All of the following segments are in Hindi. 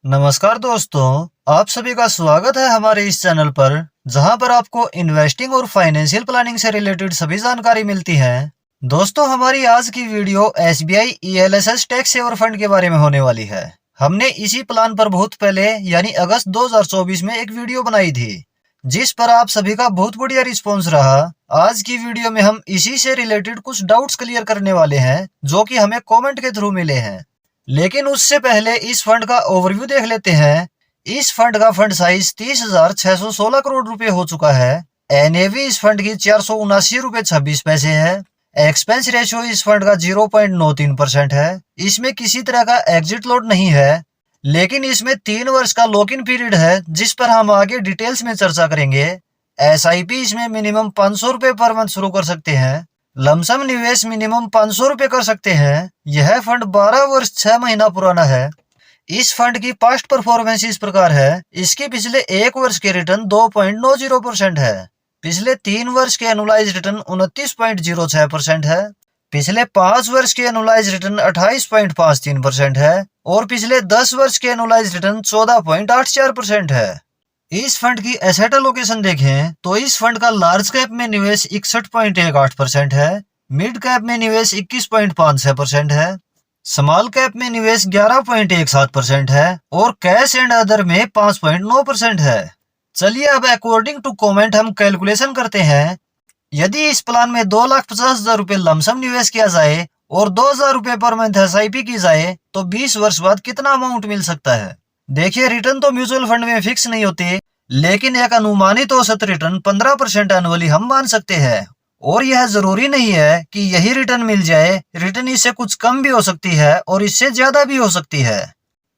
नमस्कार दोस्तों, आप सभी का स्वागत है हमारे इस चैनल पर, जहां पर आपको इन्वेस्टिंग और फाइनेंशियल प्लानिंग से रिलेटेड सभी जानकारी मिलती है। दोस्तों, हमारी आज की video SBI ELSS tax saver fund के बारे में होने वाली है। हमने इसी प्लान पर बहुत पहले यानी अगस्त 2024 में एक वीडियो बनाई थी, जिस पर आप सभी का बहुत बढ़िया रिस्पॉन्स रहा। आज की वीडियो में हम इसी से रिलेटेड कुछ डाउट्स क्लियर करने वाले हैं, जो कि हमें कमेंट के थ्रू मिले हैं। लेकिन उससे पहले इस फंड का ओवरव्यू देख लेते हैं। इस फंड का फंड साइज 30,616 करोड़ रुपए हो चुका है। एनएवी इस फंड की 479 रुपए 26 पैसे है। एक्सपेंस रेशियो इस फंड का 0.93% है। इसमें किसी तरह का एग्जिट लोड नहीं है, लेकिन इसमें 3 वर्ष का लॉक इन पीरियड है, जिस पर हम आगे डिटेल्स में चर्चा करेंगे। एसआईपी इसमें मिनिमम 500 रुपए पर मंथ शुरू कर सकते हैं। लमसम निवेश मिनिमम 500 रुपए कर सकते हैं। यह फंड 12 वर्ष 6 महीना पुराना है। इस फंड की पास्ट परफॉर्मेंस इस प्रकार है। इसके पिछले 1 वर्ष के रिटर्न 2.90% है। पिछले 3 वर्ष के एनुअलाइज रिटर्न 29.06% है। पिछले 5 वर्ष के एनुअलाइज रिटर्न 28.53% है और पिछले 10 वर्ष के एनुअलाइज रिटर्न 14.84% है। इस फंड की एसेट एलोकेशन देखें तो इस फंड का लार्ज कैप में निवेश 61.18% है, मिड कैप में निवेश 21.56% है, स्मॉल कैप में निवेश 11.17% है और कैश एंड अदर में 5.9% है। चलिए अब अकॉर्डिंग टू कमेंट हम कैलकुलेशन करते हैं। यदि इस प्लान में 2,50,000 रुपए लमसम निवेश किया जाए और 2,000 रुपए पर मंथ एसआईपी की जाए तो 20 वर्ष बाद कितना अमाउंट मिल सकता है। देखिए, रिटर्न तो म्यूचुअल फंड में फिक्स नहीं होते, लेकिन एक अनुमानित औसत रिटर्न 15% एनुअली हम मान सकते हैं। और यह जरूरी नहीं है कि यही रिटर्न मिल जाए। रिटर्न इससे कुछ कम भी हो सकती है और इससे ज्यादा भी हो सकती है।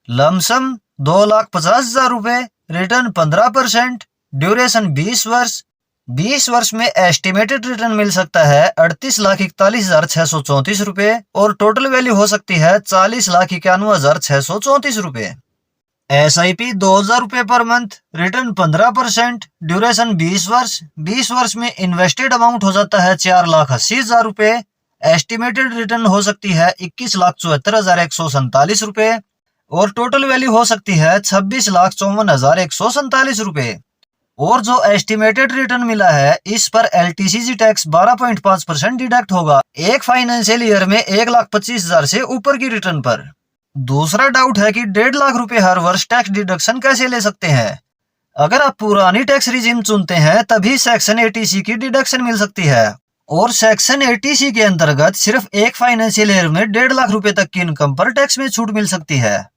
लमसम 2,50,000 रुपए, रिटर्न 15%, ड्यूरेशन 20 वर्ष। 20 वर्ष में एस्टिमेटेड रिटर्न मिल सकता है 38,41,634 रुपए और टोटल वैल्यू हो सकती है 40,91,634 रुपए। एसआईपी 2,000 रुपए पर मंथ, रिटर्न 15%, ड्यूरेशन 20 वर्ष। 20 वर्ष में इन्वेस्टेड अमाउंट हो जाता है 4,80,000 रुपए। एस्टिमेटेड रिटर्न हो सकती है 21,74,147 रुपए और टोटल वैल्यू हो सकती है 26,54,147 रुपए। और जो एस्टिमेटेड रिटर्न मिला है, इस पर एलटीसीजी टैक्स 12.5% डिडक्ट होगा एक फाइनेंशियल ईयर में 1,25,000 से ऊपर की रिटर्न पर। दूसरा डाउट है कि 1.5 लाख रुपए हर वर्ष टैक्स डिडक्शन कैसे ले सकते हैं। अगर आप पुरानी टैक्स रिजीम चुनते हैं तभी सेक्शन 80C की डिडक्शन मिल सकती है और सेक्शन 80C के अंतर्गत सिर्फ एक फाइनेंशियल ईयर में 1.5 लाख रुपए तक की इनकम पर टैक्स में छूट मिल सकती है।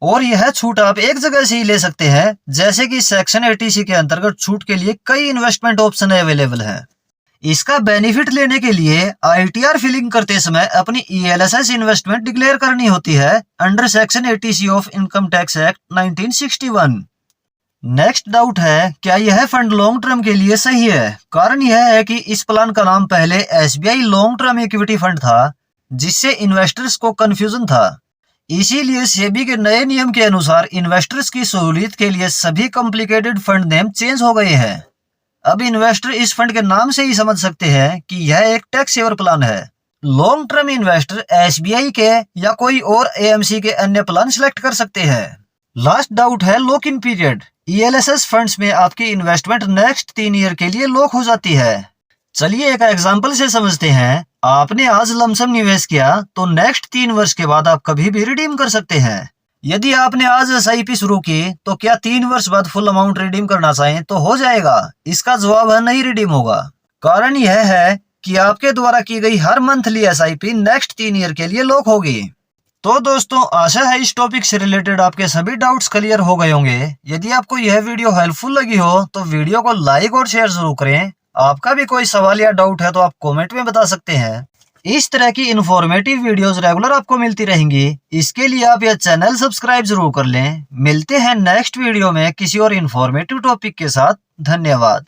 और यह छूट आप एक जगह से ही ले सकते हैं, जैसे कि सेक्शन 80C के अंतर्गत छूट के लिए कई इन्वेस्टमेंट ऑप्शन अवेलेबल हैं। इसका बेनिफिट लेने के लिए आईटीआर फिलिंग करते समय अपनी ईएलएसएस इन्वेस्टमेंट डिक्लेयर करनी होती है under section 80C of income tax act 1961। Next doubt है, क्या यह फंड लॉन्ग टर्म के लिए सही है। कारण यह है कि इस प्लान का नाम पहले SBI long term equity fund था, जिससे इन्वेस्टर्स को कंफ्यूजन था। इसीलिए सेबी के नए नियम के अनुसार इन्वेस्टर्स की सहूलियत के लिए सभी कॉम्प्लिकेटेड फंड नेम चेंज हो गए हैं। अब इन्वेस्टर इस फंड के नाम से ही समझ सकते हैं कि यह एक टैक्स सेवर प्लान है। लॉन्ग टर्म इन्वेस्टर एसबीआई के या कोई और एएमसी के अन्य प्लान सिलेक्ट कर सकते हैं। लास्ट डाउट है lock in period. ELSS funds में आपकी इन्वेस्टमेंट नेक्स्ट 3 ईयर के लिए लॉक हो जाती है। चलिए एक एग्जांपल से समझते हैं। आपने आज लमसम निवेश किया तो नेक्स्ट 3 वर्ष के बाद आप कभी भी रिडीम कर सकते हैं। यदि आपने आज एसआईपी शुरू की तो क्या 3 वर्ष बाद फुल अमाउंट रिडीम करना चाहें तो हो जाएगा। इसका जवाब है नहीं रिडीम होगा। कारण यह है कि आपके द्वारा की गई हर मंथली एसआईपी नेक्स्ट 3 ईयर के लिए लॉक होगी। तो दोस्तों, आशा है इस टॉपिक से रिलेटेड आपके सभी डाउट्स क्लियर हो गए होंगे। यदि आपको यह वीडियो हेल्पफुल लगी हो तो वीडियो को लाइक और शेयर जरूर करें। आपका भी कोई सवाल या डाउट है तो आप कमेंट में बता सकते हैं। इस तरह की इन्फॉर्मेटिव वीडियोस रेगुलर आपको मिलती रहेंगी। इसके लिए आप यह चैनल सब्सक्राइब जरूर कर लें। मिलते हैं नेक्स्ट वीडियो में किसी और इन्फॉर्मेटिव टॉपिक के साथ। धन्यवाद।